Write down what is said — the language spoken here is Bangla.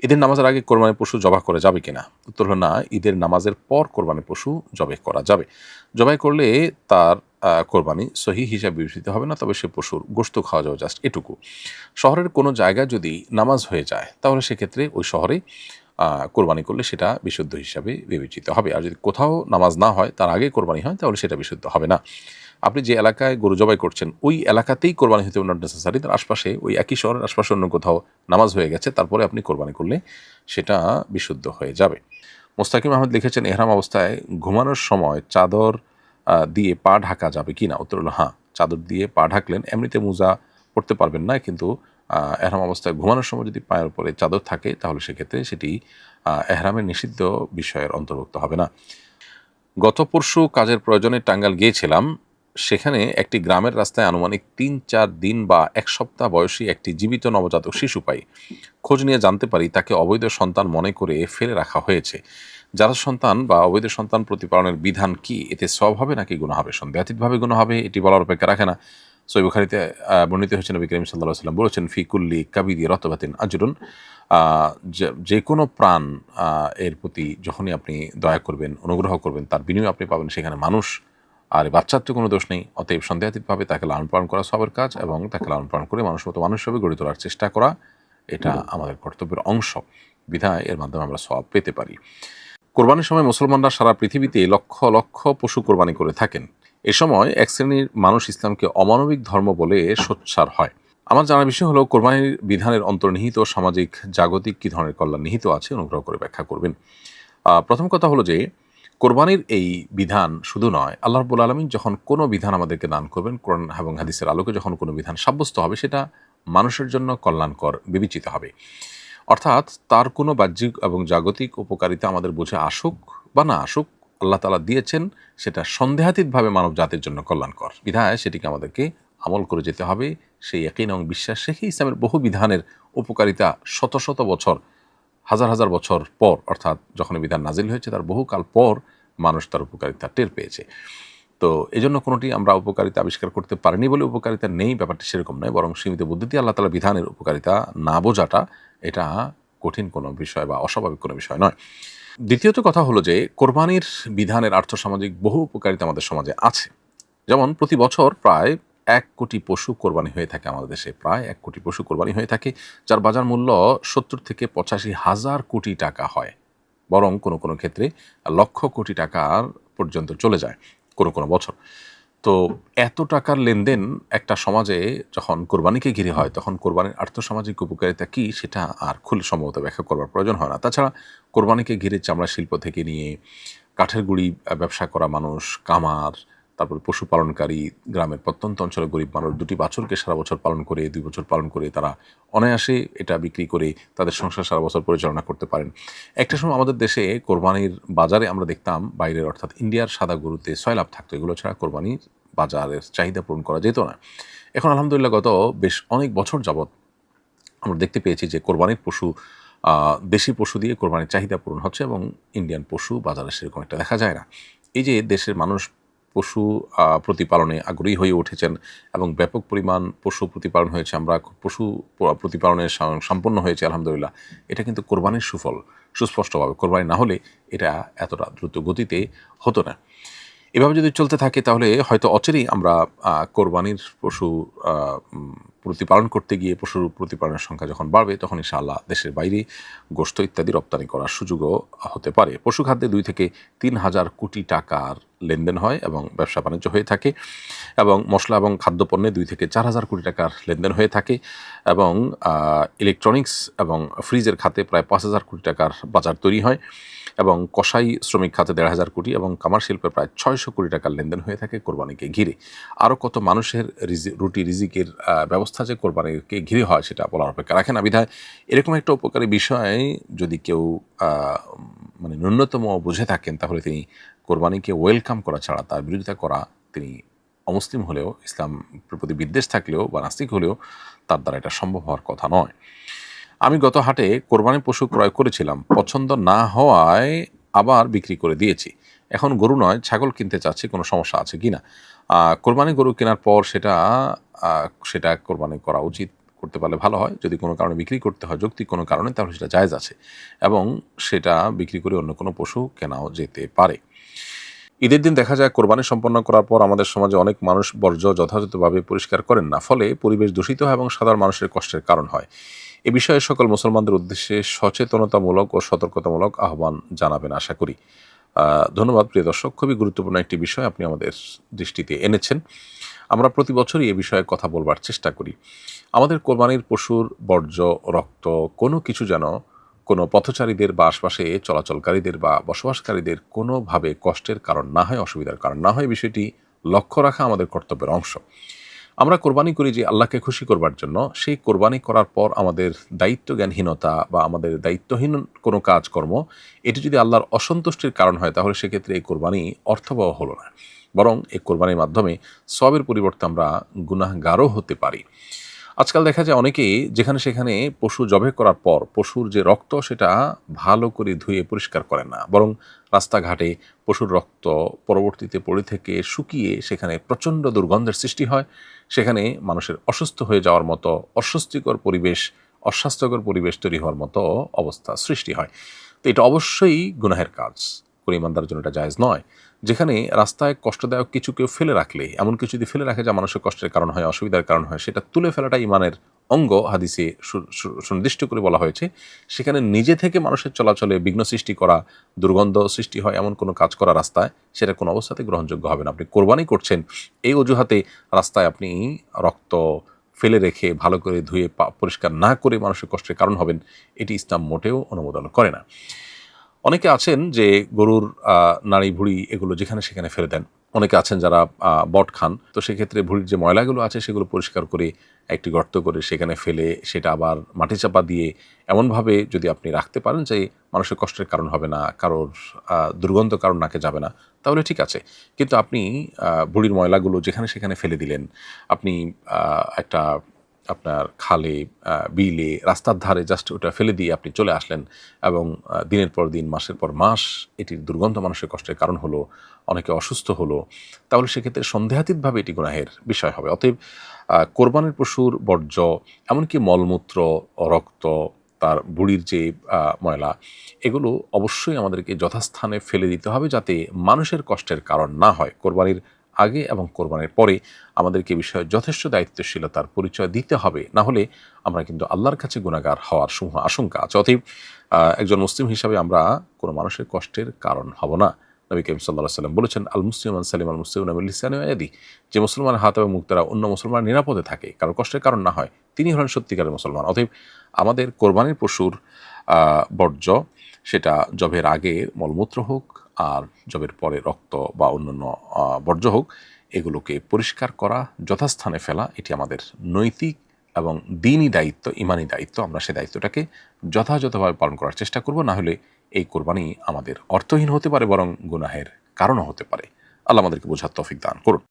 ঈদের নামাজের আগে কোরবানির পশু জবাই করা যাবে কিনা? উত্তর হলো না, ঈদের নামাজের পর কোরবানির পশু জবাই করা যাবে। জবাই করলে তার কোরবানি সহিহ হিসাবে বিবেচিত হবে না, তবে সে পশুর গোশত খাওয়া যাবে, জাস্ট এটুকু। শহরের কোনো জায়গায় যদি নামাজ হয়ে যায় তাহলে সেক্ষেত্রে ওই শহরে কোরবানি করলে সেটা বিশুদ্ধ হিসাবে বিবেচিত হবে। আর যদি কোথাও নামাজ না হয় তার আগে কোরবানি হয় তাহলে সেটা বিশুদ্ধ হবে না। আপনি যে এলাকায় গরু জবাই করছেন ওই এলাকাতেই কোরবানি হতে হবে, নট নেসেসারি তার আশপাশে ওই একই শহরের আশপাশে অন্য কোথাও নামাজ হয়ে গেছে তারপরে আপনি কোরবানি করলে সেটা বিশুদ্ধ হয়ে যাবে। মোস্তাকিম আহমেদ লিখেছেন, এহরাম অবস্থায় ঘুমানোর সময় চাদর দিয়ে পা ঢাকা যাবে কি না? উত্তর হলো হ্যাঁ, চাদর দিয়ে পা ঢাকলেন, এমনিতে মোজা পড়তে পারবেন না, কিন্তু এহরাম অবস্থায় ঘুমানোর সময় যদি পায়ের উপরে চাদর থাকে তাহলে সেক্ষেত্রে সেটি এহরামের নিষিদ্ধ বিষয়ের অন্তর্ভুক্ত হবে না। গত পরশু কাজের প্রয়োজনে টাঙ্গাইল গিয়েছিলাম। সেখানে একটি গ্রামের রাস্তায় আনুমানিক ৩-৪ দিন বা ১ সপ্তাহ বয়সী একটি জীবিত নবজাতক শিশু পাই। খোঁজ নিয়ে জানতে পারি তাকে অবৈধ সন্তান মনে করে ফেলে রাখা হয়েছে। যারা সন্তান বা অবৈধ সন্তান প্রতিপালনের বিধান কি? এতে সওয়াব হবে নাকি গুনাহ হবে? সন্দেহাতীতভাবে গুনাহ হবে, এটি বলার অপেক্ষা রাখে না। সহিহ বুখারীতে বর্ণিত হয়েছে, নবী করিম সাল্লাল্লাহু আলাইহি ওয়াসাল্লাম বলেছেন, ফি কুল্লি কাবিদি রতবাতিন আজরুন। যে কোনো প্রাণ এর প্রতি যখনই আপনি দয়া করবেন, অনুগ্রহ করবেন, তার বিনিময়ে আপনি পাবেন সেখানে মানুষ। আর এই বাচ্চার তো কোনো দোষ নেই, অতএব সন্দেহাতীতভাবে তাকে লালন পালন করা সবের কাজ, এবং তাকে লালন পালন করে মানুষ মতো মানুষ হিসেবে গড়ে তোলার চেষ্টা করা, এটা আমাদের কর্তব্যের অংশ। বিধায় এর মাধ্যমে আমরা সওয়াব পেতে পারি। কোরবানির সময় মুসলমানরা সারা পৃথিবীতে লক্ষ লক্ষ পশু কোরবানি করে থাকেন। এ সময় এক শ্রেণীর মানুষ ইসলামকে অমানবিক ধর্ম বলে সোচ্চার হয়। আমার জানার বিষয় হলো, কোরবানির বিধানের অন্তর্নিহিত সামাজিক জাগতিক কী ধরনের কল্যাণ নিহিত আছে, অনুগ্রহ করে ব্যাখ্যা করবেন। প্রথম কথা হলো যে, কোরবানির এই বিধান শুধু নয়, আল্লাহ রাব্বুল আলামিন যখন কোনো বিধান আমাদেরকে দান করবেন, কোরআন এবং হাদিসের আলোকে যখন কোনো বিধান সাব্যস্ত হবে, সেটা মানুষের জন্য কল্যাণকর বিবেচিত হবে। অর্থাৎ তার কোনো বাহ্যিক এবং জাগতিক উপকারিতা আমাদের বুঝে আসুক বা না আসুক, আল্লাহ তাআলা দিয়েছেন, সেটা সন্দেহাতীতভাবে মানব জাতির জন্য কল্যাণকর। বিধায় সেটিকে আমাদেরকে আমল করে যেতে হবে। সেই ইয়াকিন এবং বিশ্বাস রেখে ইসলামের বহু বিধানের উপকারিতা শত শত বছর, হাজার হাজার বছর পর, অর্থাৎ যখন এই বিধান নাজিল হয়েছে তার বহুকাল পর মানুষ তার উপকারিতা টের পেয়েছে। তো এজন্য কোনোটি আমরা উপকারিতা আবিষ্কার করতে পারিনি বলে উপকারিতা নেই, ব্যাপারটা সেরকম নয়, বরং সীমিত বুদ্ধিতে আল্লাহ তাআলা বিধানের উপকারিতা না বোঝাটা, এটা কঠিন কোনো বিষয় বা অস্বাভাবিক কোনো বিষয় নয়। দ্বিতীয়ত কথা হলো যে, কোরবানির বিধানের আর্থসামাজিক বহু উপকারিতা আমাদের সমাজে আছে। যেমন প্রতি বছর প্রায় ১ কোটি পশু কোরবানি হয়ে থাকে আমাদের দেশে, প্রায় ১ কোটি পশু কোরবানি হয়ে থাকে, যার বাজার মূল্য ৭০ থেকে ৮৫ হাজার কোটি টাকা হয়। বরং কোনো কোনো ক্ষেত্রে লক্ষ কোটি টাকার পর্যন্ত চলে যায় কোনো কোনো বছর। তো এত টাকার লেনদেন একটা সমাজে যখন কোরবানিকে ঘিরে হয়, তখন কোরবানির আর্থসামাজিক উপকারিতা কী সেটা আর খুব সম্ভবত ব্যাখ্যা করবার প্রয়োজন হয় না। তাছাড়া কোরবানিকে ঘিরে চামড়া শিল্প থেকে নিয়ে কাঠের গুঁড়ি ব্যবসা করা মানুষ, কামার, তারপরে পশুপালনকারী, গ্রামের প্রত্যন্ত অঞ্চলের গরিব মানুষ ২টি বাছুরকে সারা বছর পালন করে, ২ বছর পালন করে তারা অনায়াসে এটা বিক্রি করে তাদের সংসার সারা বছর পরিচালনা করতে পারেন। একটা সময় আমাদের দেশে কোরবানির বাজারে আমরা দেখতাম বাইরের, অর্থাৎ ইন্ডিয়ার সাদা গরুতে সয়লাভ থাকতো, এগুলো ছাড়া কোরবানির বাজারের চাহিদা পূরণ করা যেত না। এখন আলহামদুলিল্লাহ গত বেশ অনেক বছর যাবৎ আমরা দেখতে পেয়েছি যে কোরবানির পশু, দেশি পশু দিয়ে কোরবানির চাহিদা পূরণ হচ্ছে, এবং ইন্ডিয়ান পশু বাজারে সেরকম একটা দেখা যায় না। এই যে দেশের মানুষ পশু প্রতিপালনে আগ্রহী হয়ে উঠেছেন এবং ব্যাপক পরিমাণ পশু প্রতিপালন হয়েছে, আমরা পশু প্রতিপালনে সম্পন্ন হয়েছে আলহামদুলিল্লাহ, এটা কিন্তু কোরবানির সুফল সুস্পষ্টভাবে। কোরবানি না হলে এটা এতটা দ্রুত গতিতে হতো না। এভাবে যদি চলতে থাকে তাহলে হয়তো অচিরেই আমরা কোরবানির পশু প্রতিপালন করতে গিয়ে পশুর প্রতিপালনের সংখ্যা যখন বাড়বে, তখন ইনশাআল্লাহ দেশের বাইরে গোশত ইত্যাদি রপ্তানি করার সুযোগও হতে পারে। পশু খাদ্যে ২ থেকে ৩ হাজার কোটি টাকার লেনদেন হয় এবং ব্যবসা বাণিজ্য হয়ে থাকে, এবং মশলা এবং খাদ্যপণ্যে ২ থেকে ৪ হাজার কোটি টাকার লেনদেন হয়ে থাকে, এবং ইলেকট্রনিক্স এবং ফ্রিজের খাতে প্রায় ৫ হাজার কোটি টাকার বাজার তৈরি হয়, এবং কসাই শ্রমিক খাতে ১.৫ হাজার কোটি, এবং কামার শিল্পে প্রায় ৬০০ কোটি টাকার লেনদেন হয়ে থাকে কোরবানিকে ঘিরে। আরও কত মানুষের রুটি রিজিকের ব্যবস্থা যে কোরবানিকে ঘিরে হয় সেটা বলার অপেক্ষা রাখে না। বিধায় এরকম একটা উপকারী বিষয় যদি কেউ মানে ন্যূনতম বুঝে থাকেন, তাহলে তিনি কোরবানিকে ওয়েলকাম করা ছাড়া তার বিরোধিতা করা, তিনি অমুসলিম হলেও, ইসলাম প্রতি বিদ্বেষ থাকলেও বা নাস্তিক হলেও তার দ্বারা এটা সম্ভব হওয়ার কথা নয়। আমি গত হাটে কোরবানির পশু ক্রয় করেছিলাম, পছন্দ না হওয়ায় আবার বিক্রি করে দিয়েছি। এখন গরু নয় ছাগল কিনতে চাচ্ছি, কোনো সমস্যা আছে কি না? কোরবানি গরু কেনার পর সেটা কোরবানি করা উচিত করতে পারলে ভালো হয়। যদি কোনো কারণে বিক্রি করতে হয় যৌক্তিক কোনো কারণে, তাহলে সেটা জায়েজ আছে এবং সেটা বিক্রি করে অন্য কোনো পশু কেনাও যেতে পারে। ঈদের দিন দেখা যায় কোরবানি সম্পন্ন করার পর আমাদের সমাজে অনেক মানুষ বর্জ্য যথাযথভাবে পরিষ্কার করেন না, ফলে পরিবেশ দূষিত হয় এবং সাধারণ মানুষের কষ্টের কারণ হয়। এ বিষয়ে সকল মুসলমানদের উদ্দেশ্যে সচেতনতামূলক ও সতর্কতামূলক আহ্বান জানাবেন আশা করি। ধন্যবাদ প্রিয় দর্শক, খুবই গুরুত্বপূর্ণ একটি বিষয় আপনি আমাদের দৃষ্টিতে এনেছেন। আমরা প্রতি বছরই এ বিষয়ে কথা বলবার চেষ্টা করি। আমাদের কোরবানির পশুর বর্জ্য, রক্ত কোনো কিছু যেন কোনো পথচারীদের বা আশপাশে চলাচলকারীদের বা বসবাসকারীদের কোনোভাবে কষ্টের কারণ না হয়, অসুবিধার কারণ না হয়, বিষয়টি লক্ষ্য রাখা আমাদের কর্তব্যের অংশ। আমরা কোরবানি করি যে আল্লাহকে খুশি করবার জন্য। সেই কোরবানি করার পর আমাদের দায়িত্বজ্ঞানহীনতা বা আমাদের দায়িত্বহীন কোনো কাজকর্ম, এটি যদি আল্লাহর অসন্তুষ্টির কারণ হয়, তাহলে সেক্ষেত্রে এই কোরবানি অর্থবহ হলো না, বরং এই কোরবানির মাধ্যমে সওয়াবের পরিবর্তে আমরা গুনাহগারও হতে পারি। আজকাল দেখা যায় অনেকেই যেখানে সেখানে পশু জবাই করার পর পশুর যে রক্ত সেটা ভালো করে ধুয়ে পরিষ্কার করে না, বরং রাস্তাঘাটে পশুর রক্ত পরবর্তীতে পড়ে থেকে শুকিয়ে সেখানে প্রচণ্ড দুর্গন্ধের সৃষ্টি হয়। সেখানে মানুষের অসুস্থ হয়ে যাওয়ার মতো অস্বস্তিকর পরিবেশ, অস্বাস্থ্যকর পরিবেশ তৈরি হওয়ার মতো অবস্থা সৃষ্টি হয়। তো এটা অবশ্যই গুনাহের কাজ, কোনো ইমানদারের জন্য এটা জায়েজ নয়। যেখানে রাস্তায় কষ্টদায়ক কিছু কেউ ফেলে রাখলে, এমন কিছু যদি ফেলে রাখে যা মানুষের কষ্টের কারণ হয়, অসুবিধার কারণ হয়, সেটা তুলে ফেলাটা ইমানের অঙ্গ, হাদিসে সুনির্দিষ্ট করে বলা হয়েছে। সেখানে নিজে থেকে মানুষের চলাচলে বিঘ্ন সৃষ্টি করা, দুর্গন্ধ সৃষ্টি হয় এমন কোনো কাজ করা রাস্তায়, সেটা কোনো অবস্থাতে গ্রহণযোগ্য হবে না। আপনি কোরবানি করছেন, এই অজুহাতে রাস্তায় আপনি রক্ত ফেলে রেখে ভালো করে ধুয়ে পরিষ্কার না করে মানুষের কষ্টের কারণ হবেন, এটি ইসলাম মোটেও অনুমোদন করে না। অনেকে আছেন যে গরুর নাড়ি ভুঁড়ি এগুলো যেখানে সেখানে ফেলে দেন। অনেকে আছেন যারা বট খান। তো সেক্ষেত্রে ভুঁড়ির যে ময়লাগুলো আছে সেগুলো পরিষ্কার করে একটি গর্ত করে সেখানে ফেলে সেটা আবার মাটি চাপা দিয়ে এমনভাবে যদি আপনি রাখতে পারেন যে মানুষের কষ্টের কারণ হবে না, কারোর দুর্গন্ধ কারোর নাকে যাবে না, তাহলে ঠিক আছে। কিন্তু আপনি ভুঁড়ির ময়লাগুলো যেখানে সেখানে ফেলে দিলেন, আপনি একটা আপনার খালে, বিলে, রাস্তার ধারে জাস্ট ওটা ফেলে দিয়ে আপনি চলে আসলেন এবং দিনের পর দিন, মাসের পর মাস এটির দুর্গন্ধ মানুষের কষ্টের কারণ হলো, অনেকে অসুস্থ হলো, তাহলে সেক্ষেত্রে সন্দেহাতীতভাবে এটি গুনাহের বিষয় হবে। অতএব কোরবানির পশুর বর্জ্য, এমনকি মলমূত্র, রক্ত, তার বুড়ির যে ময়লা, এগুলো অবশ্যই আমাদেরকে যথাস্থানে ফেলে দিতে হবে যাতে মানুষের কষ্টের কারণ না হয়। কোরবানির আগে এবং কোরবানির পরে আমাদেরকে বিষয়ে যথেষ্ট দায়িত্বশীলতার পরিচয় দিতে হবে, না হলে আমরা কিন্তু আল্লাহর কাছে গুনাহগার হওয়ার সমূহ আশঙ্কা আছে। অতএব একজন মুসলিম হিসাবে আমরা কোনো মানুষের কষ্টের কারণ হব না। নবী করিম সাল্লাল্লাহু আলাইহি ওয়াসাল্লাম বলেছেন, আল মুসলিম মান সালিম আল মুসলিমুনা মিন লিসানি ওয়া ইয়াদি, যে মুসলমানের হাত এবং মুখ দ্বারা অন্য মুসলমান নিরাপদে থাকে, কারো কষ্টের কারণ না হয়, তিনি হলেন সত্যিকারের মুসলমান। অতএব আমাদের কোরবানির পশুর বর্জ্য, সেটা জবের আগে মলমূত্র হোক আর জবের পরে রক্ত বা অন্যান্য বর্জ্য হোক, এগুলোকে পরিষ্কার করা, যথাস্থানে ফেলা, এটি আমাদের নৈতিক এবং দ্বীনি দায়িত্ব, ইমানি দায়িত্ব। আমরা সেই দায়িত্বটাকে যথাযথভাবে পালন করার চেষ্টা করব, না হলে এই কোরবানি আমাদের অর্থহীন হতে পারে, বরং গুনাহের কারণও হতে পারে। আল্লাহ আমাদেরকে বোঝার তৌফিক দান করুন।